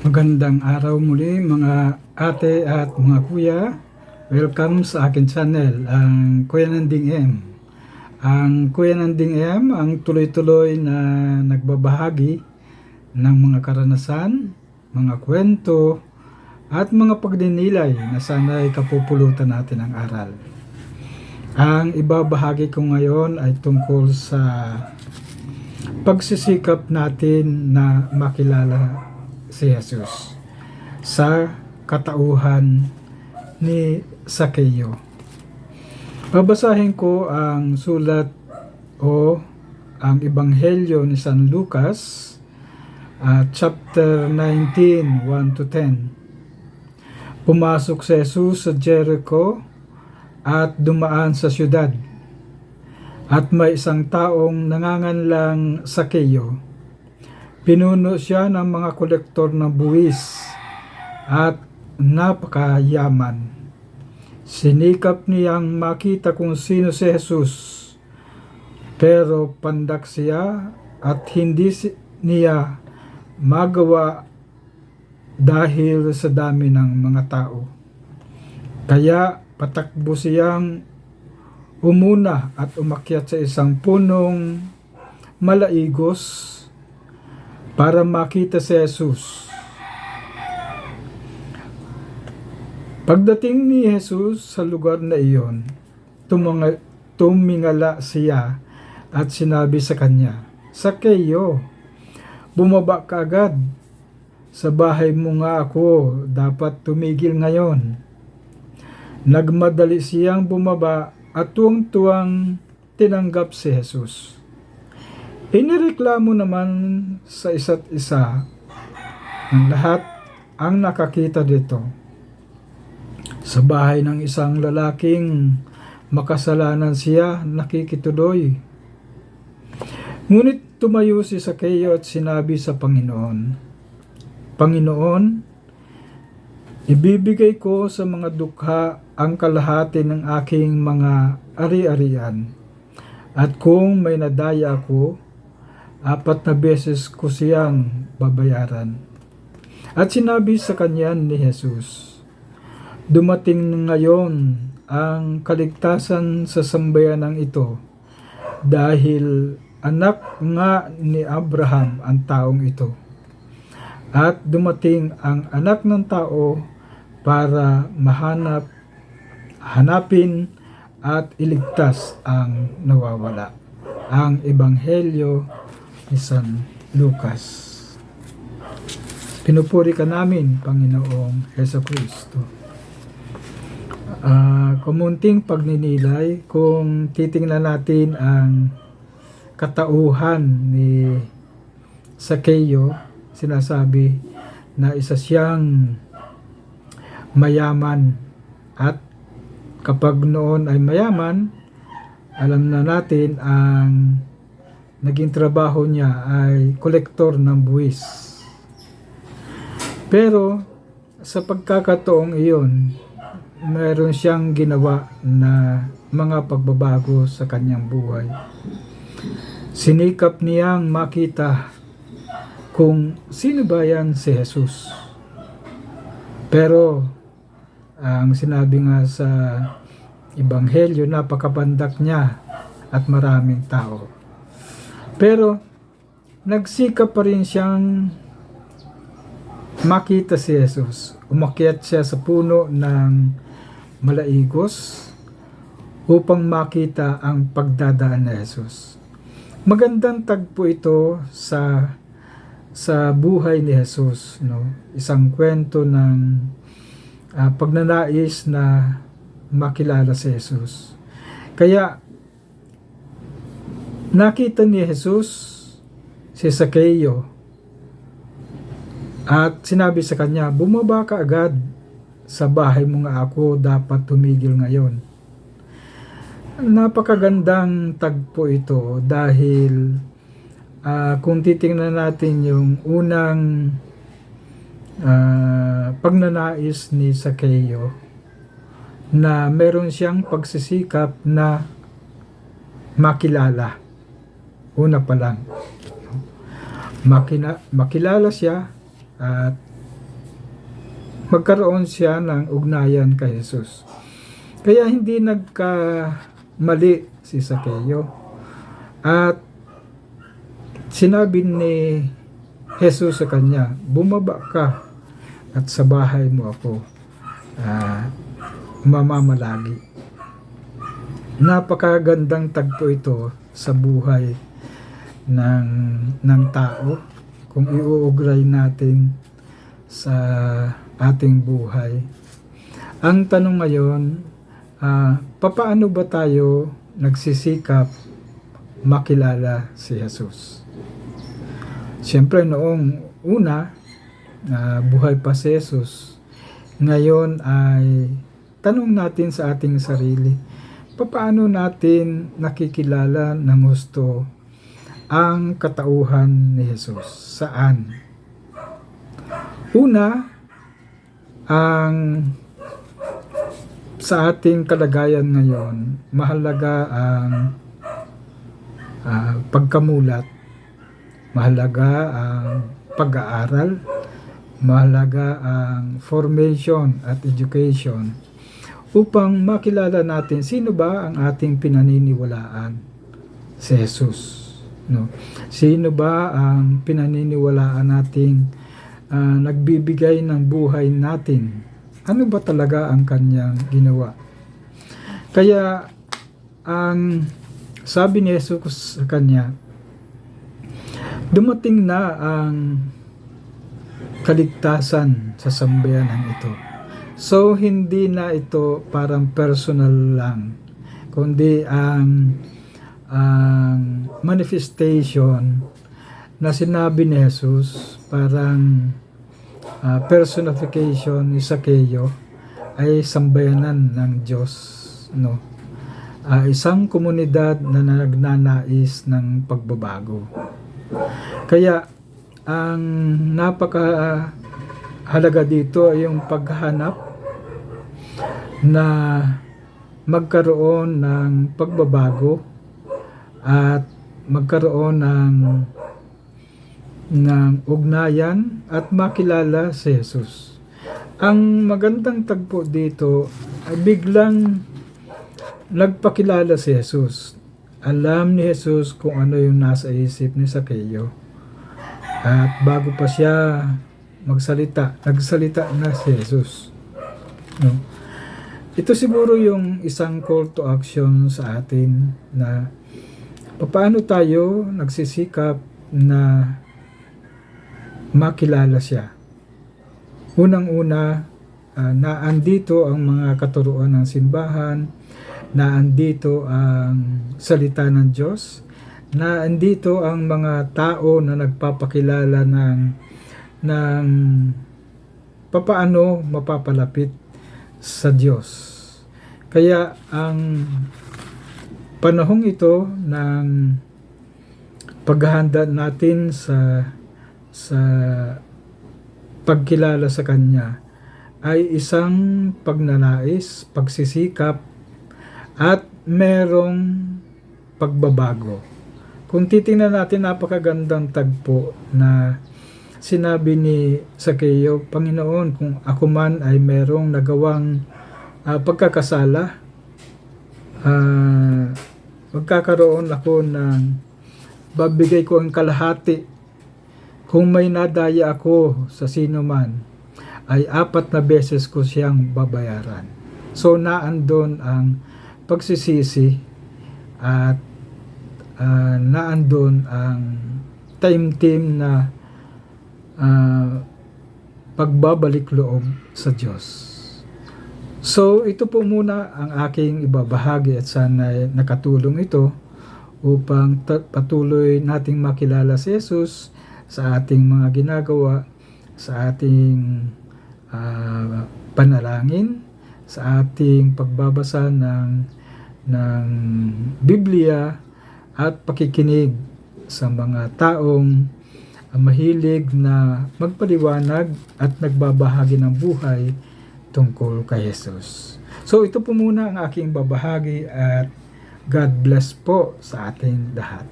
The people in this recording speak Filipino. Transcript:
Magandang araw muli mga ate at mga kuya. Welcome sa akin channel, ang Kuya Nanding M. Ang Kuya Nanding M ang tuloy-tuloy na nagbabahagi ng mga karanasan, mga kwento, at mga pagdinilay na sana'y kapupulutan natin ng aral. Ang ibabahagi ko ngayon ay tungkol sa pagsisikap natin na makilala si Jesus sa katauhan ni Zaccheo. Babasahin ko ang sulat o ang Ebanghelyo ni San Lucas, chapter 19, 1 to 10. Pumasok si Jesus sa Jericho at dumaan sa syudad. At may isang taong nanganganlang Zaccheo. Pinuno siya ng mga kolektor ng buwis at napakayaman. Sinikap niyang makita kung sino si Jesus, pero pandak siya at hindi niya magawa dahil sa dami ng mga tao. Kaya patakbo siyang umuna at umakyat sa isang punong malaigos para makita si Jesus. Pagdating ni Jesus sa lugar na iyon, tumingala siya at sinabi sa kanya, "Zaccheo, bumaba ka agad. Sa bahay mo nga ako dapat tumigil ngayon." Nagmadali siyang bumaba at tuwang-tuwang tinanggap si Jesus. Inireklamo naman sa isa't isa ng lahat ang nakakita dito. Sa bahay ng isang lalaking makasalanan siya nakikituloy. Ngunit tumayo si Zaccheo at sinabi sa Panginoon, "Panginoon, ibibigay ko sa mga dukha ang kalahati ng aking mga ari-arian. At kung may nadaya ako, 4 na beses ko siyang babayaran." At sinabi sa kanya ni Jesus, "Dumating ngayon ang kaligtasan sa sambayanang ito, dahil anak nga ni Abraham ang taong ito. At dumating ang anak ng tao para hanapin at iligtas ang nawawala." Ang Ebanghelyo ni San Lucas. Pinupuri ka namin, Panginoong Hesukristo. Kumunting pagninilay, kung titingnan natin ang katauhan ni Zaccheo, sinasabi na isa siyang mayaman, at kapag noon ay mayaman, alam na natin ang naging trabaho niya ay kolektor ng buwis. Pero sa pagkakataong iyon, meron siyang ginawa na mga pagbabago sa kanyang buhay. Sinikap niyang makita kung sino ba yan si Jesus. Pero ang sinabi nga sa Ebanghelyo, napakapandak niya at maraming tao. Pero nagsikap pa rin siyang makita si Jesus. Umakyat siya sa puno ng malaigos upang makita ang pagdadaan ni Jesus. Magandang tagpo ito sa buhay ni Jesus, no? Isang kwento ng pagnanais na makilala si Jesus. Kaya nakita ni Jesus si Zaccheo at sinabi sa kanya, "Bumaba ka agad. Sa bahay mo nga ako dapat tumigil ngayon." Napakagandang tagpo ito dahil kung titingnan natin yung unang pagnanais ni Zaccheo, na meron siyang pagsisikap na makilala. Una pa lang, makilala siya at magkaroon siya ng ugnayan kay Jesus. Kaya hindi nagkamali si Zaccheo. At sinabi ni Jesus sa kanya, bumaba ka at sa bahay mo ako mamamalagi. Napakagandang tagpo ito sa buhay ng tao kung iuugray natin sa ating buhay. Ang tanong ngayon, papaano ba tayo nagsisikap makilala si Jesus? Siyempre noong una, buhay pa si Jesus. Ngayon ay tanong natin sa ating sarili, paano natin nakikilala ng gusto ang katauhan ni Jesus? Saan? Una, sa ating kalagayan ngayon, mahalaga ang pagkamulat, mahalaga ang pag-aaral, mahalaga ang formation at education upang makilala natin sino ba ang ating pinaniniwalaan, si Jesus. No? Sino ba ang pinaniniwalaan nating nagbibigay ng buhay natin? Ano ba talaga ang kanyang ginawa? Kaya ang sabi ni Jesus sa kanya, dumating na ang kaligtasan sa sambayanan ito. So, hindi na ito parang personal lang, kundi ang manifestation na sinabi ni Jesus, parang personification ni Zaccheo ay sambayanan ng Diyos, no? Isang komunidad na nagnanais ng pagbabago. Kaya ang napakahalaga dito ay yung paghanap na magkaroon ng pagbabago at magkaroon ng ugnayan at makilala si Jesus. Ang magandang tagpo dito ay biglang nagpakilala si Jesus. Alam ni Jesus kung ano yung nasa isip ni Zaccheo. At bago pa siya nagsalita na si Jesus. No? Ito siguro yung isang call to action sa atin na paano tayo nagsisikap na makilala siya. Unang-una, naandito ang mga katuruan ng simbahan, naandito ang salita ng Diyos, naandito ang mga tao na nagpapakilala ng papaano mapapalapit sa Diyos. Kaya ang panahong ito ng paghahanda natin sa pagkilala sa Kanya ay isang pagnanais, pagsisikap at merong pagbabago. Kung titingnan natin, napakagandang tagpo na sinabi ni Zaccheo, Panginoon, kung ako man ay merong nagawang pagkakasala, magkakaroon ako ng babigay ko ang kalahati. Kung may nadaya ako sa sino man, ay 4 na beses ko siyang babayaran. So naandon ang pagsisisi at naandon ang time na pagbabalik loob sa Diyos. So ito po muna ang aking ibabahagi at sana nakatulong ito upang patuloy nating makilala si Jesus sa ating mga ginagawa, sa ating panalangin, sa ating pagbabasa ng Biblia at pakikinig sa mga taong mahilig na magpaliwanag at nagbabahagi ng buhay tungkol kay Jesus. So ito po muna ang aking babahagi at God bless po sa ating lahat.